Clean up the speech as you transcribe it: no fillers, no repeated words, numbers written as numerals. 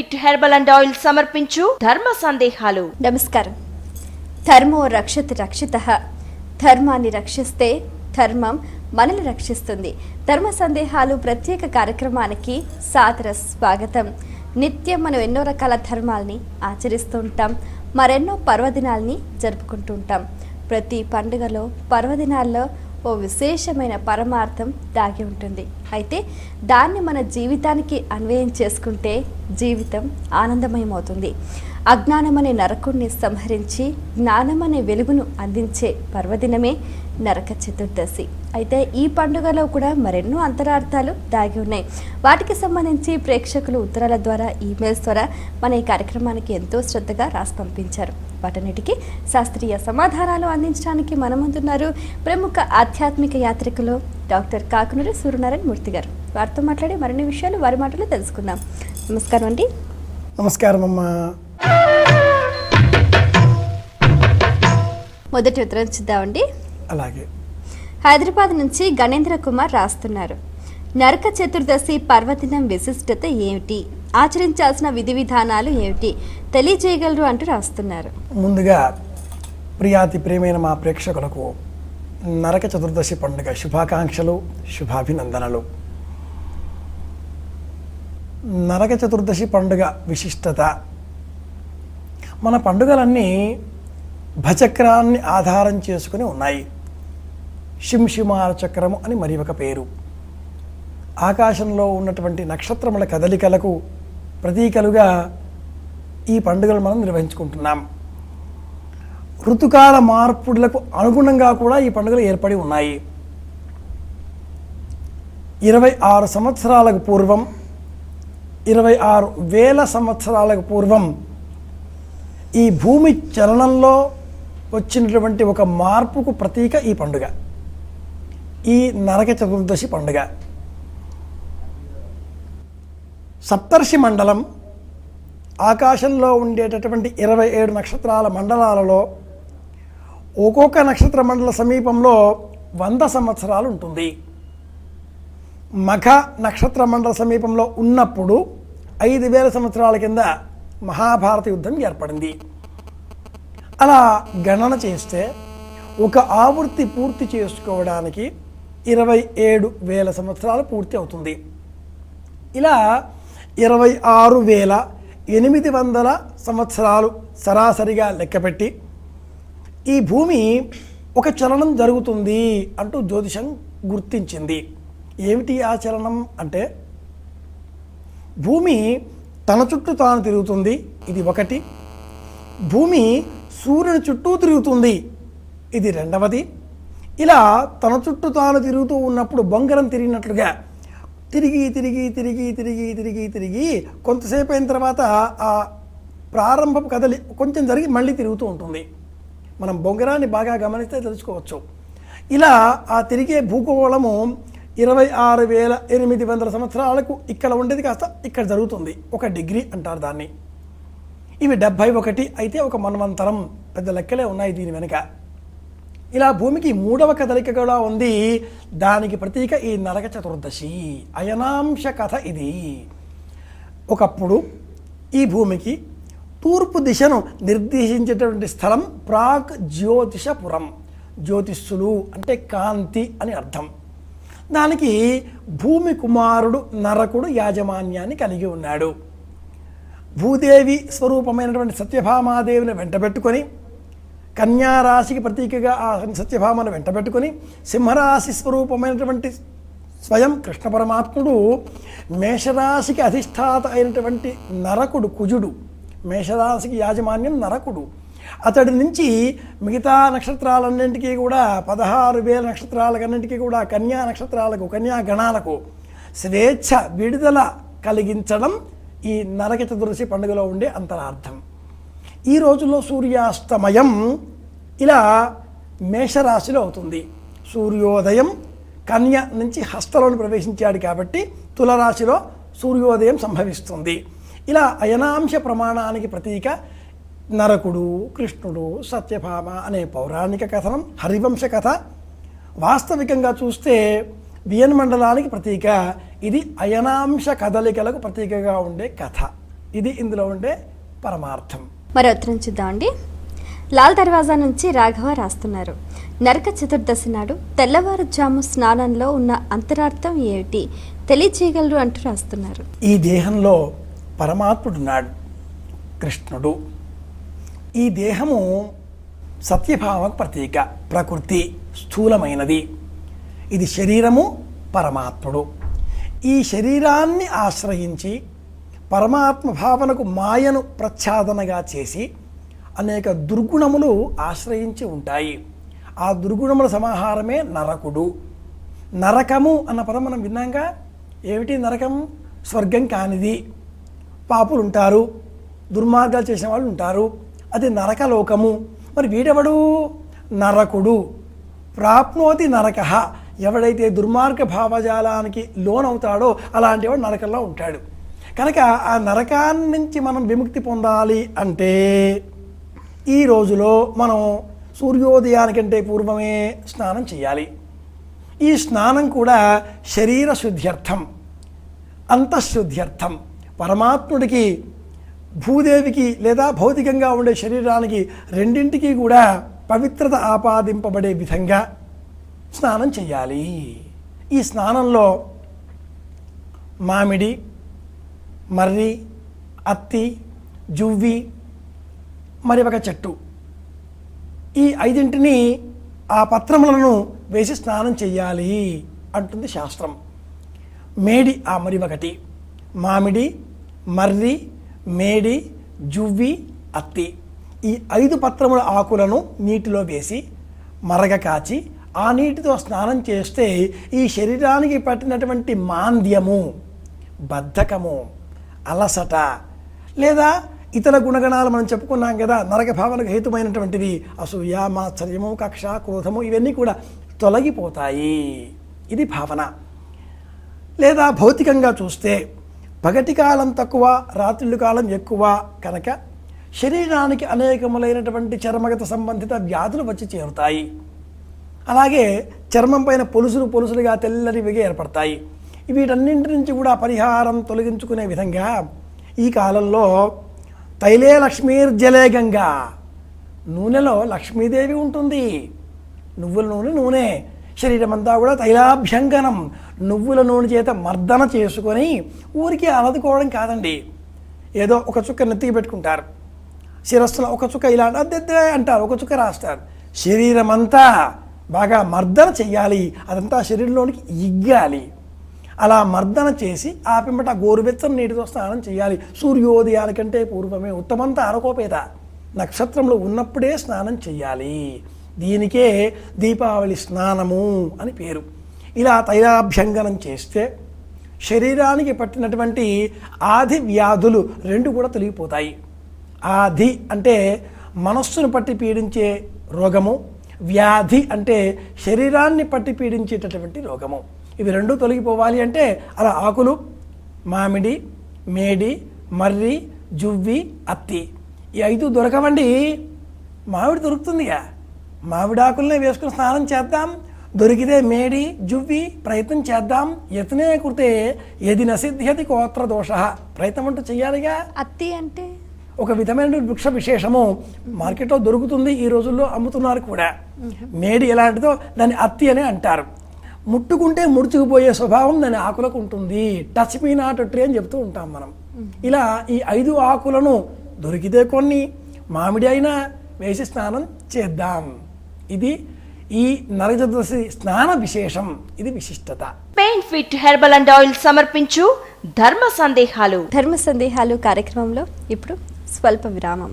Perfect herbal and oil సమర్పించు ధర్మ సందేహాలు. నమస్కారం. ధర్మో రక్షతి రక్షితః. ధర్మాన్ని రక్షిస్తే ధర్మం మనల్ని రక్షిస్తుంది. ధర్మ సందేహాలు ప్రత్యేక కార్యక్రమానికి సాదర స్వాగతం. నిత్యం మనం ఎన్నో రకాల ధర్మాల్ని ఆచరిస్తూ ఉంటాం, మరెన్నో పర్వదినాల్ని జరుపుకుంటూ ఉంటాం. ప్రతి పండుగలో పర్వదినాల్లో ఓ విశేషమైన పరమార్థం దాగి ఉంటుంది. అయితే దాన్ని మన జీవితానికి అన్వయం చేసుకుంటే జీవితం ఆనందమయమవుతుంది. అజ్ఞానమనే నరకుణ్ణి సంహరించి జ్ఞానమనే వెలుగును అందించే పర్వదినమే నరక చతుర్దశి. అయితే ఈ పండుగలో కూడా మరెన్నో అంతరార్థాలు దాగి ఉన్నాయి. వాటికి సంబంధించి ప్రేక్షకులు ఉత్తరాల ద్వారా, ఈమెయిల్స్ ద్వారా మన ఈ కార్యక్రమానికి ఎంతో శ్రద్ధగా రాసి పంపించారు. వాటన్నిటికీ శాస్త్రీయ సమాధానాలు అందించడానికి మన ముందున్నారు ప్రముఖ ఆధ్యాత్మిక యాత్రికులు డాక్టర్ కాకునూరి సూర్యనారాయణ మూర్తి గారు. వారితో మాట్లాడి మరిన్ని విషయాలు వారి మాటలో తెలుసుకుందాం. నమస్కారం అండి. నమస్కారం అమ్మా. మొదటి ఉత్తరం చూద్దామండి. అలాగే. హైదరాబాద్ నుంచి గణేంద్ర కుమార్ రాస్తున్నారు. నరక చతుర్దశి పర్వదినం విశిష్టత ఏమిటి, ఆచరించాల్సిన విధి విధానాలు ఏమిటి తెలియజేయగలరు అంటూ రాస్తున్నారు. ముందుగా ప్రియాతి ప్రియమైన మా ప్రేక్షకులకు నరక చతుర్దశి పండుగ శుభాకాంక్షలు, శుభాభినందనలు. నరక చతుర్దశి పండుగ విశిష్టత, మన పండుగలన్నీ భచక్రాన్ని ఆధారం చేసుకుని ఉన్నాయి. శింషిమార చక్రము అని మరి ఒక పేరు. ఆకాశంలో ఉన్నటువంటి నక్షత్రముల కదలికలకు ప్రతీకలుగా ఈ పండుగలు మనం నిర్వహించుకుంటున్నాం. ఋతుకాల మార్పులకు అనుగుణంగా కూడా ఈ పండుగలు ఏర్పడి ఉన్నాయి. 26 సంవత్సరాలకు పూర్వం, 26,000 సంవత్సరాలకు పూర్వం ఈ భూమి చలనంలో వచ్చినటువంటి ఒక మార్పుకు ప్రతీక ఈ పండుగ, ఈ నరక చతుర్దశి పండుగ. సప్తర్షి మండలం, ఆకాశంలో ఉండేటటువంటి 27 నక్షత్రాల మండలాలలో ఒక్కొక్క నక్షత్ర మండల సమీపంలో 100 సంవత్సరాలు ఉంటుంది. మఖ నక్షత్ర మండల సమీపంలో ఉన్నప్పుడు 5,000 సంవత్సరాల కింద మహాభారత యుద్ధం ఏర్పడింది. అలా గణన చేస్తే ఒక ఆవృత్తి పూర్తి చేసుకోవడానికి 27,000 సంవత్సరాలు పూర్తి అవుతుంది. ఇలా 26,800 సంవత్సరాలు సరాసరిగా లెక్కపెట్టి ఈ భూమి ఒక చలనం జరుగుతుంది అంటూ జ్యోతిషం గుర్తించింది. ఏమిటి ఆ చలనం అంటే, భూమి తన చుట్టూ తాను తిరుగుతుంది, ఇది ఒకటి. భూమి సూర్యుని చుట్టూ తిరుగుతుంది, ఇది రెండవది. ఇలా తన చుట్టూ తాను తిరుగుతూ ఉన్నప్పుడు బొంగరం తిరిగినట్లుగా తిరిగి తిరిగి తిరిగి తిరిగి తిరిగి తిరిగి కొంతసేపు అయిన తర్వాత ఆ ప్రారంభపు కదలి కొంచెం జరిగి మళ్ళీ తిరుగుతూ ఉంటుంది. మనం బొంగరాన్ని బాగా గమనిస్తే తెలుసుకోవచ్చు. ఇలా ఆ తిరిగే భూగోళము 26,800 సంవత్సరాలకు ఇక్కడ ఉండేది కాస్త ఇక్కడ జరుగుతుంది. 1 డిగ్రీ అంటారు దాన్ని. ఇవి 71 అయితే ఒక మన్వంతరం, పెద్ద లెక్కలే ఉన్నాయి దీని వెనుక. ఇలా భూమికి 3వ కదలిక కూడా ఉంది. దానికి ప్రతీక ఈ నరక చతుర్దశి అయనాంశ కథ. ఇది ఒకప్పుడు ఈ భూమికి తూర్పు దిశను నిర్దేశించేటువంటి స్థలం ప్రాక్ జ్యోతిషపురం. జ్యోతిష్సులు అంటే కాంతి అని అర్థం. దానికి భూమి కుమారుడు నరకుడు యాజమాన్యాన్ని కలిగి ఉన్నాడు. భూదేవి స్వరూపమైనటువంటి సత్యభామాదేవిని వెంటబెట్టుకొని, కన్యారాశికి ప్రతీకగా ఆ సత్యభామను వెంటబెట్టుకొని, సింహరాశి స్వరూపమైనటువంటి స్వయం కృష్ణ పరమాత్ముడు, మేషరాశికి అధిష్టాత అయినటువంటి నరకుడు కుజుడు, మేషరాశికి యాజమాన్యం నరకుడు, అతడి నుంచి మిగతా నక్షత్రాలన్నింటికీ కూడా 16,000 నక్షత్రాలకన్నింటికీ కూడా కన్యా నక్షత్రాలకు, కన్యా గణాలకు స్వేచ్ఛ విడుదల కలిగించడం ఈ నరక చతుర్దశి పండుగలో ఉండే అంతరార్థం. ఈ రోజుల్లో సూర్యాస్తమయం ఇలా మేషరాశిలో అవుతుంది. సూర్యోదయం కన్య నుంచి హస్తలోని ప్రవేశించాడు కాబట్టి తులరాశిలో సూర్యోదయం సంభవిస్తుంది. ఇలా అయనాంశ ప్రమాణానికి ప్రతీక నరకుడు, కృష్ణుడు, సత్యభామ అనే పౌరాణిక కథనం, హరివంశ కథ. వాస్తవికంగా చూస్తే వియన్ మండలానికి ప్రతీక. ఇది అయనాంశ కదలికలకు ప్రతీకగా ఉండే కథ. ఇది ఇందులో ఉండే పరమార్థం. మరి ఉత్తరం చూద్దామండి. లాల్ దర్వాజా నుంచి రాఘవ రాస్తున్నారు. నరక చతుర్దశి నాడు తెల్లవారుజాము స్నానంలో ఉన్న అంతరార్థం ఏమిటి తెలియచేయగలరు అంటూ రాస్తున్నారు. ఈ దేహంలో పరమాత్ముడున్నాడు, కృష్ణుడు. ఈ దేహము సత్యభావకు ప్రతీక, ప్రకృతి స్థూలమైనది. ఇది శరీరము, పరమాత్ముడు. ఈ శరీరాన్ని ఆశ్రయించి పరమాత్మ భావనకు మాయను ప్రచ్ఛాదనగా చేసి అనేక దుర్గుణములు ఆశ్రయించి ఉంటాయి. ఆ దుర్గుణముల సమాహారమే నరకుడు. నరకము అన్న పదం మనం విన్నాంగా. ఏమిటి నరకం? స్వర్గం కానిది. పాపులు ఉంటారు, దుర్మార్గాలు చేసిన వాళ్ళు ఉంటారు, అది నరకలోకము. మరి వీడెవడు? నరకుడు. ప్రాప్నోతి నరక. ఎవడైతే దుర్మార్గ భావజాలానికి లోనవుతాడో అలాంటి వాడు నరకంలో ఉంటాడు. కనుక ఆ నరకాన్ని నుంచి మనం విముక్తి పొందాలి అంటే ఈ రోజులో మనం సూర్యోదయానికంటే పూర్వమే స్నానం చేయాలి. ఈ స్నానం కూడా శరీర శుద్ధ్యర్థం, అంతఃశుద్ధ్యర్థం. పరమాత్ముడికి, భూదేవికి లేదా భౌతికంగా ఉండే శరీరానికి రెండింటికి కూడా పవిత్రత ఆపాదింపబడే విధంగా స్నానం చేయాలి. ఈ స్నానంలో మామిడి, మర్రి, అత్తి, జువ్వి, మరి ఒక చెట్టు, ఈ ఐదింటిని ఆ పత్రములను వేసి స్నానం చెయ్యాలి అంటుంది శాస్త్రం. మేడి ఆ మరి ఒకటి, మామిడి, మర్రి, మేడి, జువ్వి, అత్తి, ఈ 5 పత్రముల ఆకులను నీటిలో వేసి మరగ కాచి ఆ నీటితో స్నానం చేస్తే ఈ శరీరానికి పట్టినటువంటి మాంద్యము, బద్ధకము, అలసట లేదా ఇతర గుణగణాలు మనం చెప్పుకున్నాం కదా, నరక భావనకు హేతుమైనటువంటివి అసూయ, మాత్సర్యము, కక్ష, క్రోధము, ఇవన్నీ కూడా తొలగిపోతాయి. ఇది భావన. లేదా భౌతికంగా చూస్తే పగటి కాలం తక్కువ, రాత్రిళ్ళు కాలం ఎక్కువ కనుక శరీరానికి అనేకములైనటువంటి చర్మగత సంబంధిత వ్యాధులు వచ్చి చేరుతాయి. అలాగే చర్మం పైన పొలుసులుగా తెల్లనివిగా ఏర్పడతాయి. వీటన్నింటి నుంచి కూడా పరిహారం తొలగించుకునే విధంగా ఈ కాలంలో తైలే లక్ష్మీర్జలే గంగా, నూనెలో లక్ష్మీదేవి ఉంటుంది. నువ్వుల నూనె శరీరం అంతా కూడా తైలాభ్యంగనం, నువ్వుల నూనె చేత మర్దన చేసుకొని ఊరికి అలదుకోవడం కాదండి. ఏదో ఒక చుక్క నెత్తికి పెట్టుకుంటారు, శిరస్సులో ఒక చుక్క ఇలా అద్దెద్దే అంటారు, ఒక చుక్క రాస్తారు. శరీరం అంతా బాగా మర్దన చెయ్యాలి, అదంతా శరీరంలోనికి ఇగ్గాలి. అలా మర్దన చేసి ఆ పిమ్మట గోరువెచ్చని నీటితో స్నానం చేయాలి. సూర్యోదయానికంటే పూర్వమే, ఉత్తమంతా అరకోపేత నక్షత్రంలో ఉన్నప్పుడే స్నానం చెయ్యాలి. దీనికే దీపావళి స్నానము అని పేరు. ఇలా తైలాభ్యంగనం చేస్తే శరీరానికి పట్టినటువంటి ఆది వ్యాధులు 2 కూడా తొలగిపోతాయి. ఆది అంటే మనస్సును పట్టి పీడించే రోగము, వ్యాధి అంటే శరీరాన్ని పట్టి పీడించేటటువంటి రోగము. ఇవి 2 తొలగిపోవాలి అంటే అలా ఆకులు మామిడి, మేడి, మర్రి, జువ్వి, అత్తి, ఈ 5 దొరకవండి. మామిడి దొరుకుతుందిగా, మామిడి ఆకులనే వేసుకుని స్నానం చేద్దాం. దొరికితే మేడి, జువ్వి ప్రయత్నం చేద్దాం. యత్నే కృతే యది నసిద్ధ్యతి కోత్ర దోష, ప్రయత్నం అంటూ చెయ్యాలిగా. అత్తి అంటే ఒక విధమైన వృక్ష విశేషము మార్కెట్లో దొరుకుతుంది, ఈ రోజుల్లో అమ్ముతున్నారు కూడా. మేడి ఎలాంటిదో దాన్ని అత్తి అని అంటారు. ముట్టుకుంటే ముడుచుకుపోయే స్వభావం దాని ఆకులకు ఉంటుంది. టచ్ మీ నాట్ ట్రీ అని చెప్తూ ఉంటాం మనం. ఇలా ఈ 5 ఆకులను దొరికితే కొన్ని, మామిడి అయినా వేసి స్నానం చేద్దాం. ఇది ఈ నరక చతుర్దశి స్నాన విశేషం, ఇది విశిష్టత. Pain fit herbal and oil సమర్పించు ధర్మ సందేహాలు కార్యక్రమంలో ఇప్పుడు స్వల్ప విరామం.